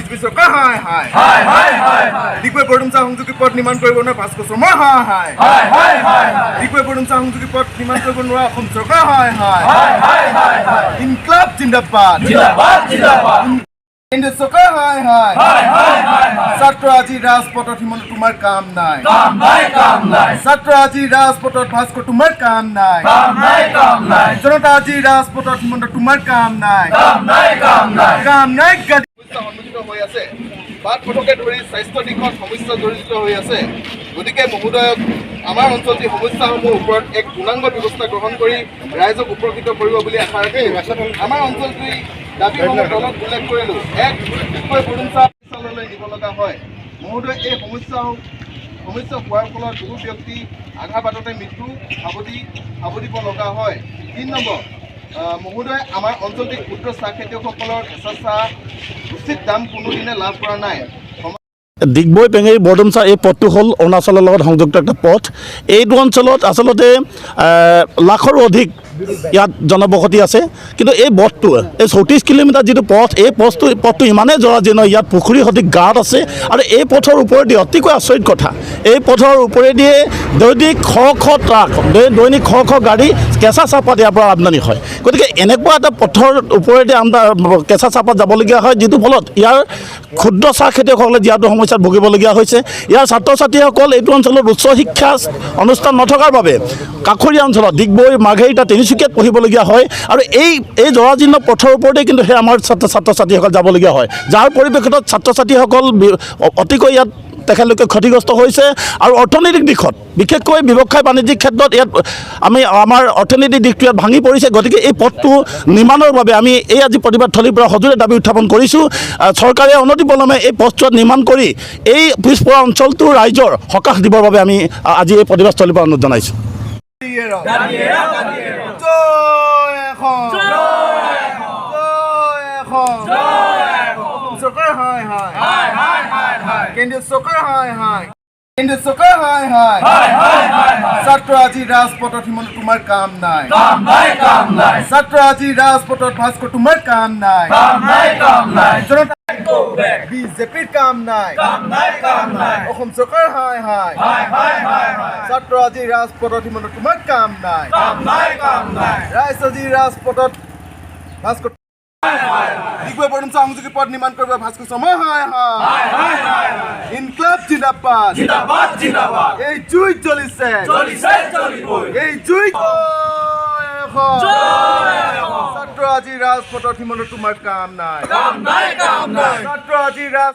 BJP চৰকাৰ হাই হাই হাই হাই হাই হাই ডিগবৈ বৰডুমচা সংযোগী পথ নিৰ্মাণ কৰিব নোৱাৰা ভাস্কৰ শৰ্মা হাই হাই হাই হাই হাই হাই ডিগবৈ বৰডুমচা সংযোগী পথ নিৰ্মাণ কৰিব নোৱাৰা অসম চৰকাৰ হাই হাই হাই হাই হাই হাই ইনকলাব জিন্দাবাদ জিন্দাবাদ জিন্দাবাদ কেন্দ্ৰীয় চৰকাৰ হাই হাই হাই হাই হাই হাই ছাত্ৰ আজি ৰাজপথত হিমন্ত তোমাৰ কাম নাই কাম নাই কাম নাই ছাত্ৰ আজি ৰাজপথত ভাস্কৰ তোমাৰ কাম নাই কাম নাই কাম নাই জনতা আজি ৰাজপথত হিমন্ত তোমাৰ কাম নাই কাম নাই কাম নাই কাম নাই সমস্যা সন্মুখীন হৈ আছে বাট পথকে ধৰি স্বাস্থ্য দিশত সমস্যা জড়িত হৈ আছে গতিকে মহোদয়ক আমাৰ অঞ্চলটি সমস্যাসমূহৰ ওপৰত এক পূৰ্ণাংগ ব্যৱস্থা গ্ৰহণ কৰি ৰাইজক উপকৃত কৰিব বুলি আশা ৰাখি আমাৰ অঞ্চলটি দাবীসমূহ দলত উল্লেখ কৰিলোঁ এক ডিগবৈ বৰডুমচা চিকিৎসালয়লৈ নিব লগা হয় মহোদয় এই সমস্যা হোৱাৰ ফলত বহু ব্যক্তি আধা বাটতে মৃত্যু সাৱদিব লগা হয় ৩ নম্বৰ মহোদয় আমাৰ অঞ্চলটিৰ ক্ষুদ্ৰ চাহ খেতিয়কসকলৰ কেঁচা চাহ উচিত দাম কোনোদিনে লাভ কৰা নাই ডিগবৈ পেঙেৰি বৰডুমচা এই পথটো হ'ল অৰুণাচলৰ লগত সংযুক্ত একটা পথ এইটো অঞ্চলত আচলতে লাখৰো অধিক ইয়াত জনবসতি আছে কিন্তু এই পথটো এই 34 কিলোমিটাৰ যিটো পথ এই পথটো ইমানেই জৰাজীৰ্ণ ইয়াত পুখুৰী সদৃশ গাঁত আছে আৰু এই পথৰ ওপৰেদি অতিকৈ আচৰিত কথা এই পথৰ ওপৰেদিয়ে দৈনিক শ ট্ৰাক দৈনিক শ গাড়ী কেঁচা চাহপাত ইয়াৰ পৰা আমদানি হয় গতিকে এনেকুৱা এটা পথৰ ওপৰেদি কেঁচা চাহপাত যাবলগীয়া হয় যিটো ফলত ইয়াৰ ক্ষুদ্ৰ চাহ খেতিয়কসকলে যিহেতু সমস্যাত ভুগিবলগীয়া হৈছে ইয়াৰ ছাত্ৰ ছাত্ৰীসকল এইটো অঞ্চলত উচ্চ শিক্ষা অনুষ্ঠান নথকাৰ বাবে কাষৰীয়া অঞ্চলত ডিগবৈ মাৰ্ঘেৰিটা তিনিচুকীয়াত পঢ়িবলগীয়া হয় আৰু এই জৰাজীৰ্ণ পথৰ ওপৰতে কিন্তু সেই আমাৰ ছাত্ৰ ছাত্ৰীসকল যাবলগীয়া হয় যাৰ পৰিপ্ৰেক্ষিতত ছাত্ৰ ছাত্ৰীসকল অতিকৈ ইয়াত তেখেতলোকে ক্ষতিগ্ৰস্ত হৈছে আৰু অৰ্থনৈতিক দিশত বিশেষকৈ ব্যৱসায় বাণিজ্যিক ক্ষেত্ৰত ইয়াত আমাৰ অৰ্থনৈতিক দিশটো ইয়াত ভাঙি পৰিছে গতিকে এই পথটো নিৰ্মাণৰ বাবে আমি এই আজি প্ৰতিবাদথলীৰ পৰা সজোৰে দাবী উত্থাপন কৰিছোঁ চৰকাৰে অনতিপলমে এই পথছোৱা নিৰ্মাণ কৰি এই পিছপৰা অঞ্চলটোৰ ৰাইজৰ সকাহ দিবৰ বাবে আমি আজি এই প্ৰতিবাদস্থলীৰ পৰা অনুৰোধ জনাইছোঁ কেন্দ্ৰীয় চৰকাৰ হাই হাই কেন্দ্ৰীয় চৰকাৰ হাই হাই হাই হাই হাই ছাত্ৰ আজি ৰাজপথত হিমন্ত তোমাৰ কাম নাই কাম নাই কাম নাই ছাত্ৰ আজি ৰাজপথত ভাস্কৰ তোমাৰ কাম নাই কাম নাই কাম নাই জনতা বিজেপিৰ কাম নাই কাম নাই কাম নাই অসম চৰকাৰ হাই হাই হাই হাই হাই ছাত্ৰ আজি ৰাজপথত হিমন্ত তোমাৰ কাম নাই কাম নাই কাম নাই ৰাইজ আজি ৰাজপথত ভাস্কৰ ডিগবৈ বৰডুমচা সংযোগী পথ নিৰ্মাণ কৰিব ভাস্কৰ শৰ্মা হাই হাই হাই হাই ইনকলাব জিন্দাবাদ জিন্দাবাদ জিন্দাবাদ এই জুই জ্বলিছে জ্বলিছে জ্বলিবই এই জুই ছাত্ৰ আজি ৰাজপথত হিমন্ত তোমাৰ কাম নাই কাম নাই কাম নাই ছাত্ৰ আজি